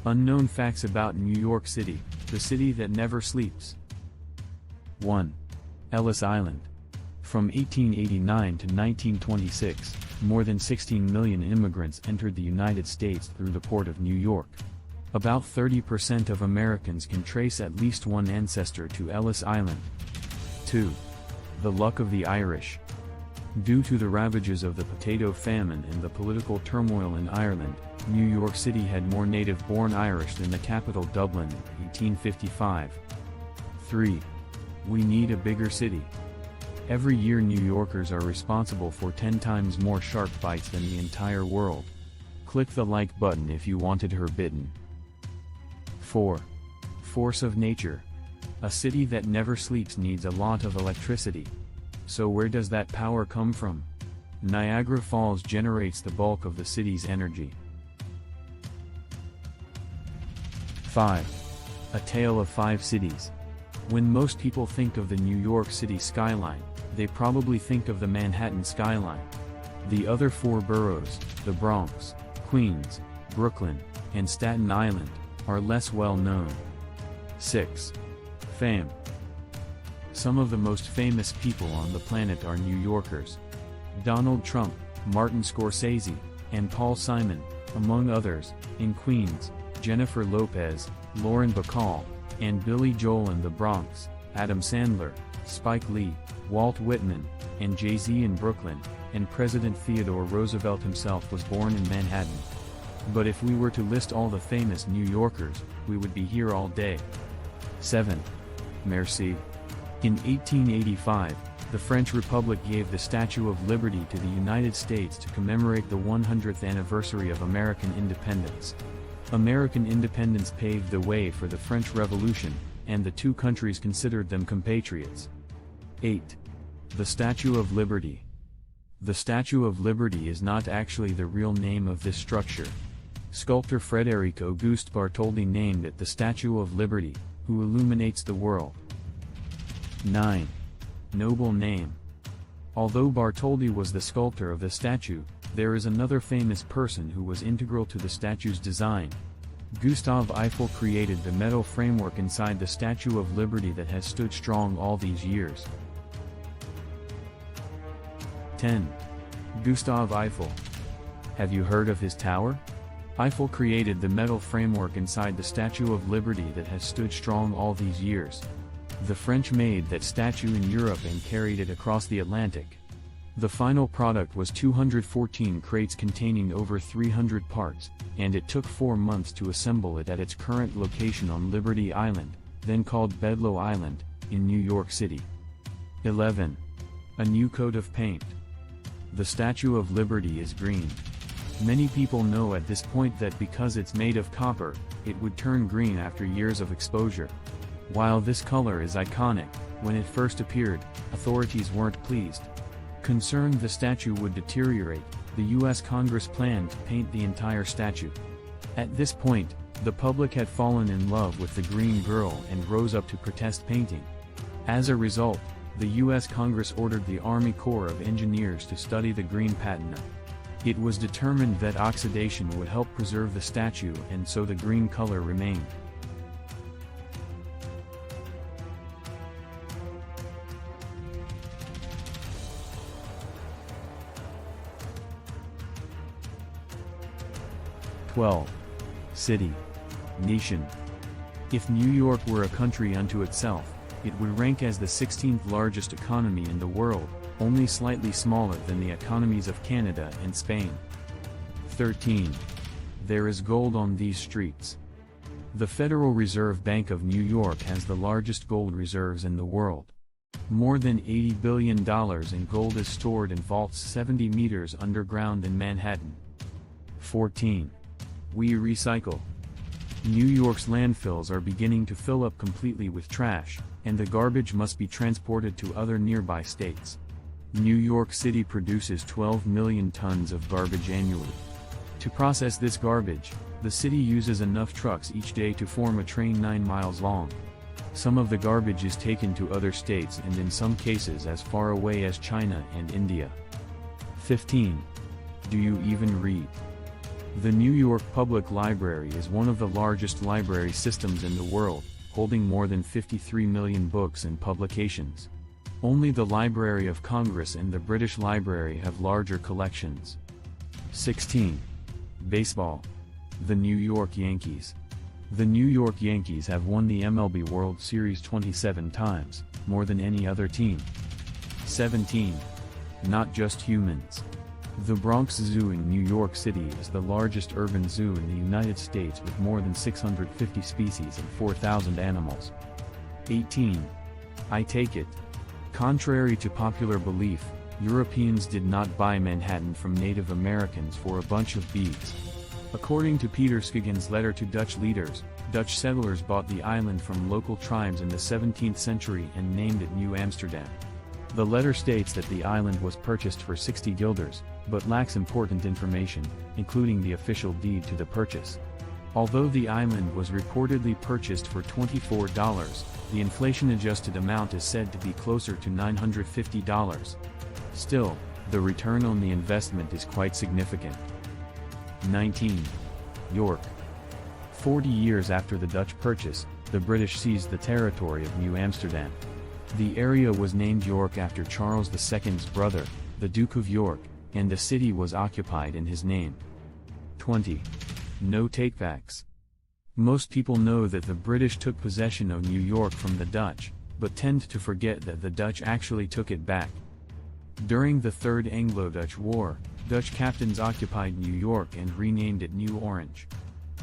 Unknown facts about New York City, the city that never sleeps. 1. Ellis Island. From 1889 to 1926, more than 16 million immigrants entered the United States through the port of New York. About 30% of Americans can trace at least one ancestor to Ellis Island. 2. The luck of the Irish. Due to the ravages of the potato famine and the political turmoil in Ireland, New York City had more native-born Irish than the capital Dublin in 1855. 3. We need a bigger city. Every year New Yorkers are responsible for 10 times more shark bites than the entire world. Click the like button if you wanted her bitten. 4. Force of nature. A city that never sleeps needs a lot of electricity. So where does that power come from? Niagara Falls generates the bulk of the city's energy. 5. A Tale of Five Cities. When most people think of the New York City skyline, they probably think of the Manhattan skyline. The other four boroughs, the Bronx, Queens, Brooklyn, and Staten Island, are less well known. 6. Fame. Some of the most famous people on the planet are New Yorkers. Donald Trump, Martin Scorsese, and Paul Simon, among others. In Queens, Jennifer Lopez, Lauren Bacall, and Billy Joel. In the Bronx, Adam Sandler, Spike Lee, Walt Whitman, and Jay-Z. In Brooklyn, and President Theodore Roosevelt himself was born in Manhattan. But if we were to list all the famous New Yorkers, we would be here all day. 7. Merci. In 1885, the French Republic gave the Statue of Liberty to the United States to commemorate the 100th anniversary of American independence. American independence paved the way for the French Revolution, and the two countries considered them compatriots. 8. The Statue of Liberty. The Statue of Liberty is not actually the real name of this structure. Sculptor Federico Auguste Bartholdi named it the Statue of Liberty, who illuminates the world. 9. Noble name. Although Bartholdi was the sculptor of the statue, there is another famous person who was integral to the statue's design. Gustave Eiffel created the metal framework inside the Statue of Liberty that has stood strong all these years. 10. Gustave Eiffel. Have you heard of his tower? Eiffel created the metal framework inside the Statue of Liberty that has stood strong all these years. The French made that statue in Europe and carried it across the Atlantic. The final product was 214 crates containing over 300 parts, and it took 4 months to assemble it at its current location on Liberty Island, then called Bedloe Island, in New York City. 11. A new coat of paint. The Statue of Liberty is green. Many people know at this point that because it's made of copper, it would turn green after years of exposure. While this color is iconic, when it first appeared, authorities weren't pleased. Concerned the statue would deteriorate, the U.S. Congress planned to paint the entire statue. At this point, the public had fallen in love with the green girl and rose up to protest painting. As a result, the U.S. Congress ordered the Army Corps of Engineers to study the green patina. It was determined that oxidation would help preserve the statue, and so the green color remained. City. Nation. If New York were a country unto itself, it would rank as the 16th largest economy in the world, only slightly smaller than the economies of Canada and Spain. 13. There is gold on these streets. The Federal Reserve Bank of New York has the largest gold reserves in the world. More than $80 billion in gold is stored in vaults 70 meters underground in Manhattan. 14. We recycle. New York's landfills are beginning to fill up completely with trash, and the garbage must be transported to other nearby states. New York City produces 12 million tons of garbage annually. To process this garbage, the city uses enough trucks each day to form a train 9 miles long. Some of the garbage is taken to other states and in some cases as far away as China and India. 15. Do you even read? The New York Public Library is one of the largest library systems in the world, holding more than 53 million books and publications. Only the Library of Congress and the British Library have larger collections. 16. Baseball. The New York Yankees. The New York Yankees have won the MLB World Series 27 times, more than any other team. 17. Not just humans. The Bronx Zoo in New York City is the largest urban zoo in the United States with more than 650 species and 4,000 animals. 18. I take it. Contrary to popular belief, Europeans did not buy Manhattan from Native Americans for a bunch of beads. According to Peter Schiggen's letter to Dutch leaders, Dutch settlers bought the island from local tribes in the 17th century and named it New Amsterdam. The letter states that the island was purchased for 60 guilders, but lacks important information, including the official deed to the purchase. Although the island was reportedly purchased for $24, the inflation-adjusted amount is said to be closer to $950. Still, the return on the investment is quite significant. 19. York. 40 years after the Dutch purchase, the British seized the territory of New Amsterdam. The area was named York after Charles II's brother, the Duke of York, and the city was occupied in his name. 20. No takebacks. Most people know that the British took possession of New York from the Dutch, but tend to forget that the Dutch actually took it back. During the Third Anglo-Dutch War, Dutch captains occupied New York and renamed it New Orange.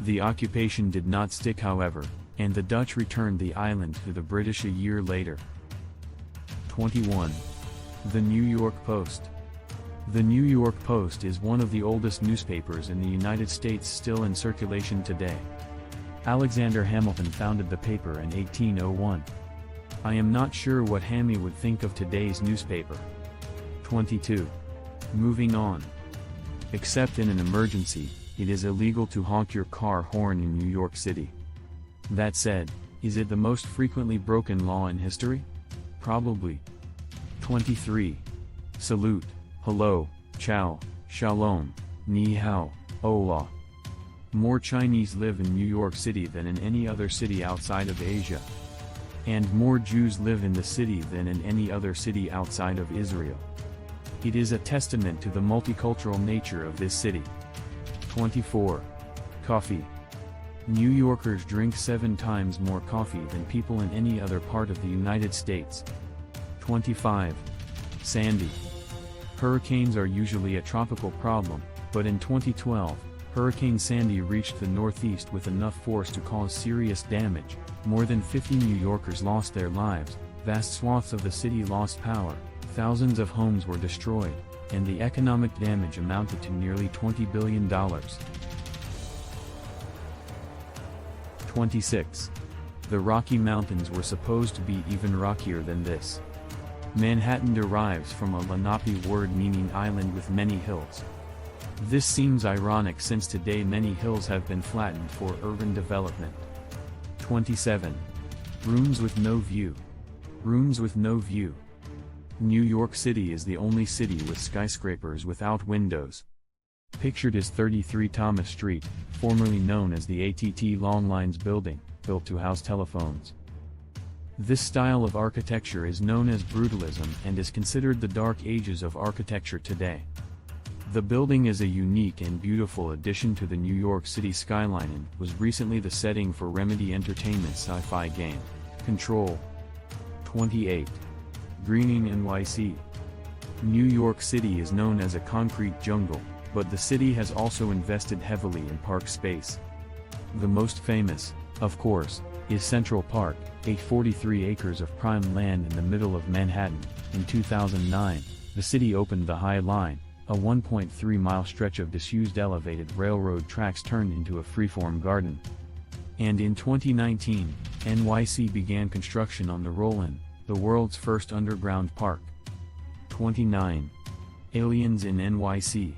The occupation did not stick, however, and the Dutch returned the island to the British a year later. 21. The New York Post. The New York Post is one of the oldest newspapers in the United States still in circulation today. Alexander Hamilton founded the paper in 1801. I am not sure what Hammy would think of today's newspaper. 22. Moving on. Except in an emergency, it is illegal to honk your car horn in New York City. That said, is it the most frequently broken law in history? Probably. 23. Salute, hello, ciao, shalom, ni hao, hola. More Chinese live in New York City than in any other city outside of Asia. And more Jews live in the city than in any other city outside of Israel. It is a testament to the multicultural nature of this city. 24. Coffee. New Yorkers drink 7 times more coffee than people in any other part of the United States. 25. Sandy. Hurricanes are usually a tropical problem, but in 2012, Hurricane Sandy reached the Northeast with enough force to cause serious damage. More than 50 New Yorkers lost their lives, vast swaths of the city lost power, thousands of homes were destroyed, and the economic damage amounted to nearly $20 billion. 26. The Rocky Mountains were supposed to be even rockier than this. Manhattan derives from a Lenape word meaning island with many hills. This seems ironic since today many hills have been flattened for urban development. 27. Rooms with no view. Rooms with no view. New York City is the only city with skyscrapers without windows. Pictured is 33 Thomas Street, formerly known as the ATT Long Lines building, built to house telephones. This style of architecture is known as brutalism and is considered the dark ages of architecture today. The building is a unique and beautiful addition to the New York City skyline and was recently the setting for Remedy Entertainment's sci-fi game, Control. 28. Greening NYC. New York City is known as a concrete jungle, but the city has also invested heavily in park space. The most famous, of course, is Central Park, a 43 acres of prime land in the middle of Manhattan. In 2009, the city opened the High Line, a 1.3-mile stretch of disused elevated railroad tracks turned into a freeform garden. And in 2019, NYC began construction on the Rollin, the world's first underground park. 29. Aliens in NYC.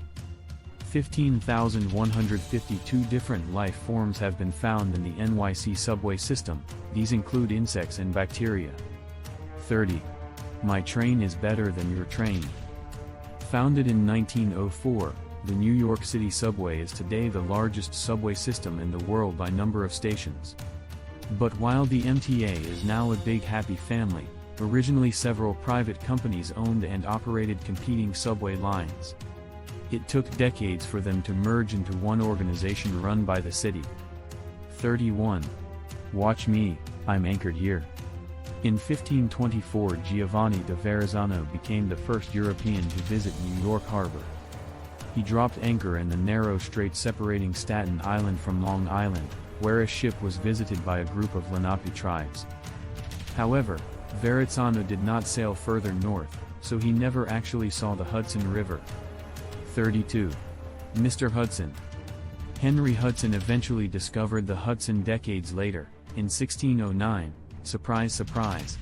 15,152 different life forms have been found in the NYC subway system. These include insects and bacteria. 30. My train is better than your train. Founded in 1904, The New York City subway is today the largest subway system in the world by number of stations. But while the MTA is now a big happy family, originally several private companies owned and operated competing subway lines. It took decades for them to merge into one organization run by the city. 31. Watch me, I'm anchored here. In 1524, Giovanni da Verrazzano became the first European to visit New York Harbor. He dropped anchor in the narrow strait separating Staten Island from Long Island, where a ship was visited by a group of Lenape tribes. However, Verrazzano did not sail further north, so he never actually saw the Hudson River. 32. Mr. Hudson. Henry Hudson eventually discovered the Hudson decades later, in 1609, surprise surprise.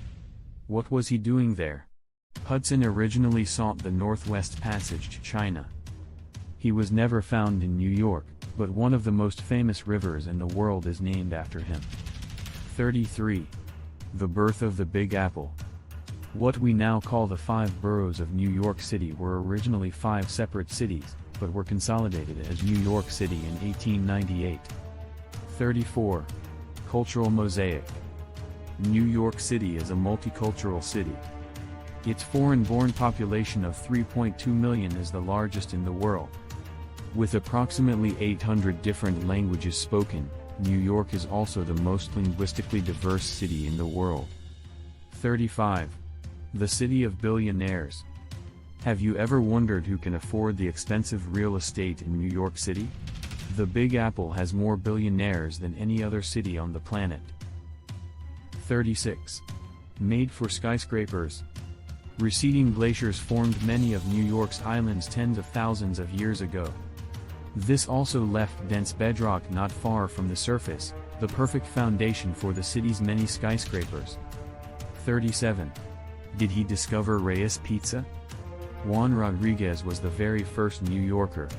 What was he doing there? Hudson originally sought the Northwest Passage to China. He was never found in New York, but one of the most famous rivers in the world is named after him. 33. The birth of the Big Apple. What we now call the 5 boroughs of New York City were originally 5 separate cities, but were consolidated as New York City in 1898. 34. Cultural mosaic. New York City is a multicultural city. Its foreign-born population of 3.2 million is the largest in the world. With approximately 800 different languages spoken, New York is also the most linguistically diverse city in the world. 35. The city of billionaires. Have you ever wondered who can afford the expensive real estate in New York City? The Big Apple has more billionaires than any other city on the planet. 36. Made for skyscrapers. Receding glaciers formed many of New York's islands tens of thousands of years ago. This also left dense bedrock not far from the surface, the perfect foundation for the city's many skyscrapers. 37. Did he discover Reyes Pizza? Juan Rodriguez was the very first New Yorker.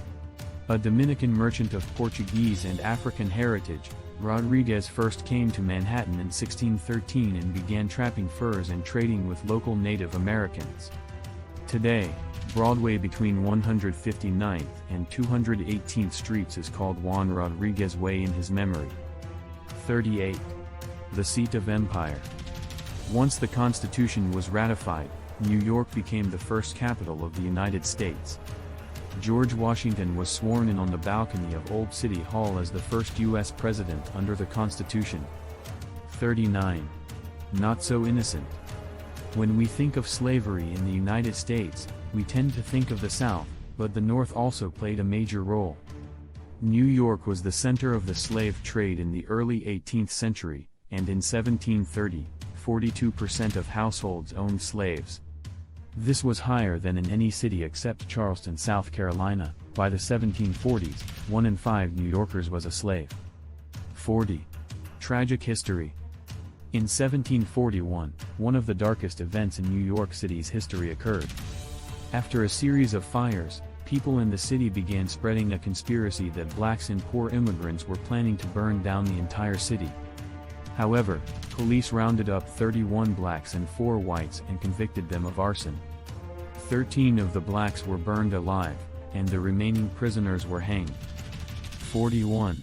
A Dominican merchant of Portuguese and African heritage, Rodriguez first came to Manhattan in 1613 and began trapping furs and trading with local Native Americans. Today, Broadway between 159th and 218th Streets is called Juan Rodriguez Way in his memory. 38. The seat of empire. Once the Constitution was ratified, New York became the first capital of the United States. George Washington was sworn in on the balcony of Old City Hall as the first U.S. president under the Constitution. 39. Not so innocent. When we think of slavery in the United States, we tend to think of the South, but the North also played a major role. New York was the center of the slave trade in the early 18th century, and in 1730, 42% of households owned slaves. This was higher than in any city except Charleston, South Carolina. By the 1740s, 1 in 5 New Yorkers was a slave. 40. Tragic history. In 1741, one of the darkest events in New York City's history occurred. After a series of fires, people in the city began spreading a conspiracy that blacks and poor immigrants were planning to burn down the entire city. However, police rounded up 31 blacks and 4 whites and convicted them of arson. 13 of the blacks were burned alive, and the remaining prisoners were hanged. 41.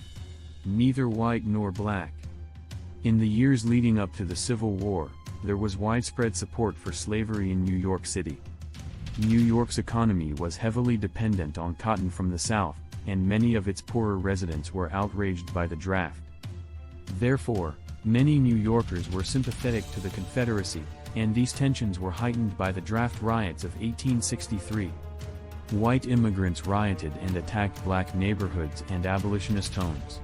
Neither white nor black. In the years leading up to the Civil War, there was widespread support for slavery in New York City. New York's economy was heavily dependent on cotton from the South, and many of its poorer residents were outraged by the draft. Therefore, many New Yorkers were sympathetic to the Confederacy, and these tensions were heightened by the draft riots of 1863. White immigrants rioted and attacked black neighborhoods and abolitionist homes.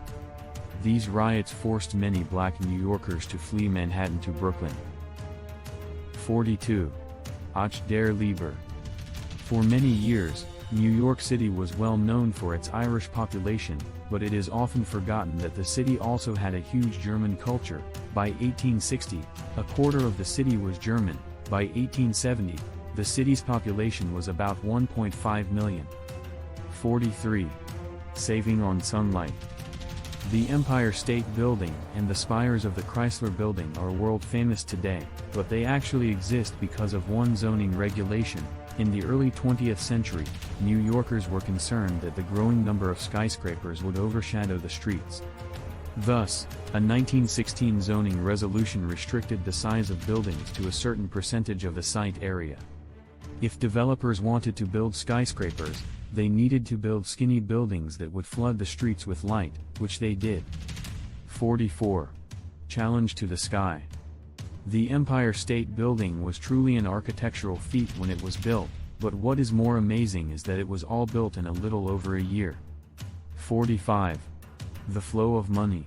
These riots forced many black New Yorkers to flee Manhattan to Brooklyn. 42. Ach der Lieber. For many years, New York City was well known for its Irish population, but it is often forgotten that the city also had a huge German culture. By 1860, a quarter of the city was German. By 1870, the city's population was about 1.5 million. 43. Saving on sunlight. The Empire State Building and the spires of the Chrysler Building are world famous today, but they actually exist because of one zoning regulation, In the early 20th century, New Yorkers were concerned that the growing number of skyscrapers would overshadow the streets. Thus, a 1916 zoning resolution restricted the size of buildings to a certain percentage of the site area. If developers wanted to build skyscrapers, they needed to build skinny buildings that would flood the streets with light, which they did. 44. Challenge to the sky. The Empire State Building was truly an architectural feat when it was built, but what is more amazing is that it was all built in a little over a year. 45. The flow of money.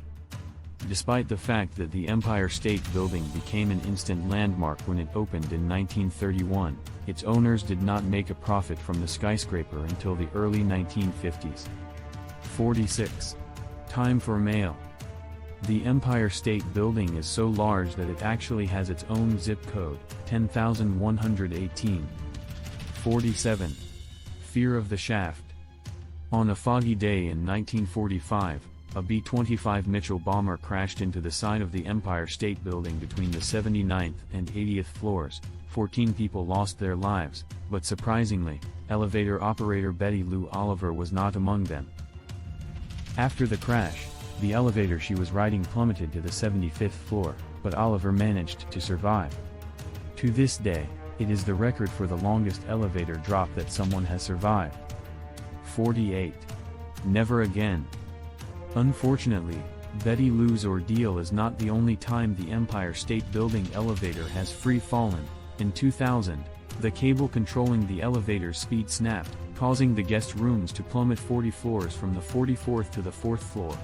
Despite the fact that the Empire State Building became an instant landmark when it opened in 1931, its owners did not make a profit from the skyscraper until the early 1950s. 46. Time for mail. The Empire State Building is so large that it actually has its own zip code, 10,118. 47. Fear of the shaft. On a foggy day in 1945, a B-25 Mitchell bomber crashed into the side of the Empire State Building between the 79th and 80th floors. 14 people lost their lives, but surprisingly, elevator operator Betty Lou Oliver was not among them. After the crash, the elevator she was riding plummeted to the 75th floor, but Oliver managed to survive. To this day, it is the record for the longest elevator drop that someone has survived. 48. Never again. Unfortunately, Betty Lou's ordeal is not the only time the Empire State Building elevator has free-fallen. In 2000, the cable controlling the elevator's speed snapped, causing the guest rooms to plummet 40 floors from the 44th to the 4th floor.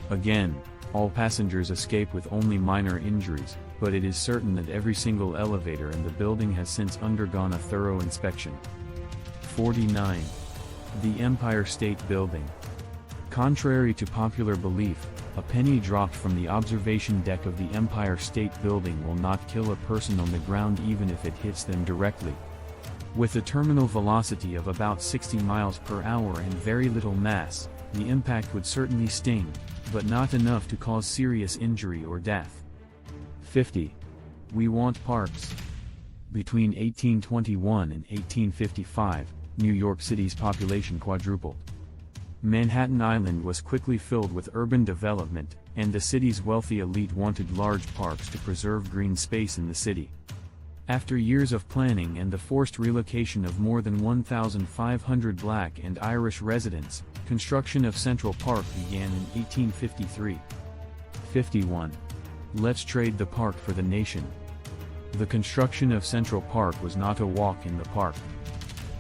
Again, all passengers escape with only minor injuries, but it is certain that every single elevator in the building has since undergone a thorough inspection. 49. The Empire State Building. Contrary to popular belief, a penny dropped from the observation deck of the Empire State Building will not kill a person on the ground even if it hits them directly. With a terminal velocity of about 60 miles per hour and very little mass, the impact would certainly sting, but not enough to cause serious injury or death. 50. We want parks. Between 1821 and 1855, New York City's population quadrupled. Manhattan Island was quickly filled with urban development, and the city's wealthy elite wanted large parks to preserve green space in the city. After years of planning and the forced relocation of more than 1,500 Black and Irish residents, construction of Central Park began in 1853. 51. Let's trade the park for the nation. The construction of Central Park was not a walk in the park.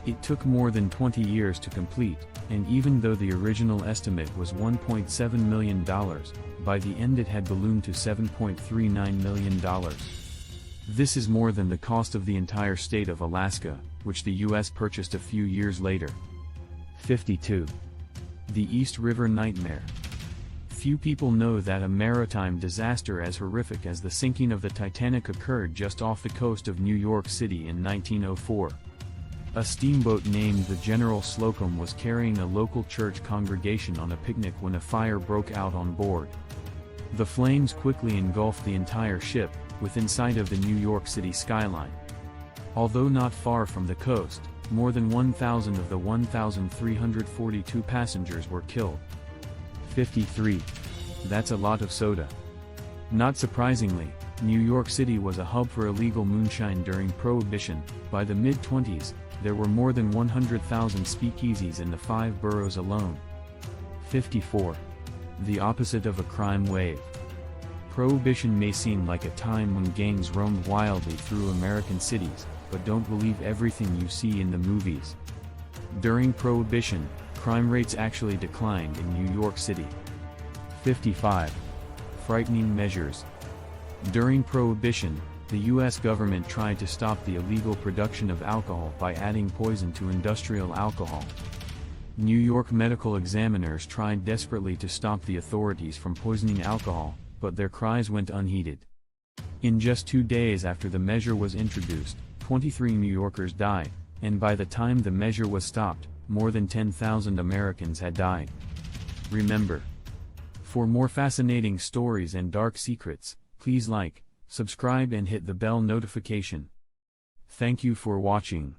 It took more than 20 years to complete, and even though the original estimate was $1.7 million, by the end it had ballooned to $7.39 million. This is more than the cost of the entire state of Alaska, which the US purchased a few years later. 52. The East River Nightmare. Few people know that a maritime disaster as horrific as the sinking of the Titanic occurred just off the coast of New York City in 1904. A steamboat named the General Slocum was carrying a local church congregation on a picnic when a fire broke out on board. The flames quickly engulfed the entire ship, within sight of the New York City skyline. Although not far from the coast, more than 1,000 of the 1,342 passengers were killed. 53. That's a lot of soda. Not surprisingly, New York City was a hub for illegal moonshine during Prohibition. By the mid-20s, there were more than 100,000 speakeasies in the 5 boroughs alone. 54. The opposite of a crime wave. Prohibition may seem like a time when gangs roamed wildly through American cities, but don't believe everything you see in the movies. During Prohibition, crime rates actually declined in New York City. 55. Frightening measures. During Prohibition, the U.S. government tried to stop the illegal production of alcohol by adding poison to industrial alcohol. New York medical examiners tried desperately to stop the authorities from poisoning alcohol, but their cries went unheeded. In just 2 days after the measure was introduced, 23 New Yorkers died, and by the time the measure was stopped, more than 10,000 Americans had died. Remember, for more fascinating stories and dark secrets, please like, subscribe and hit the bell notification. Thank you for watching.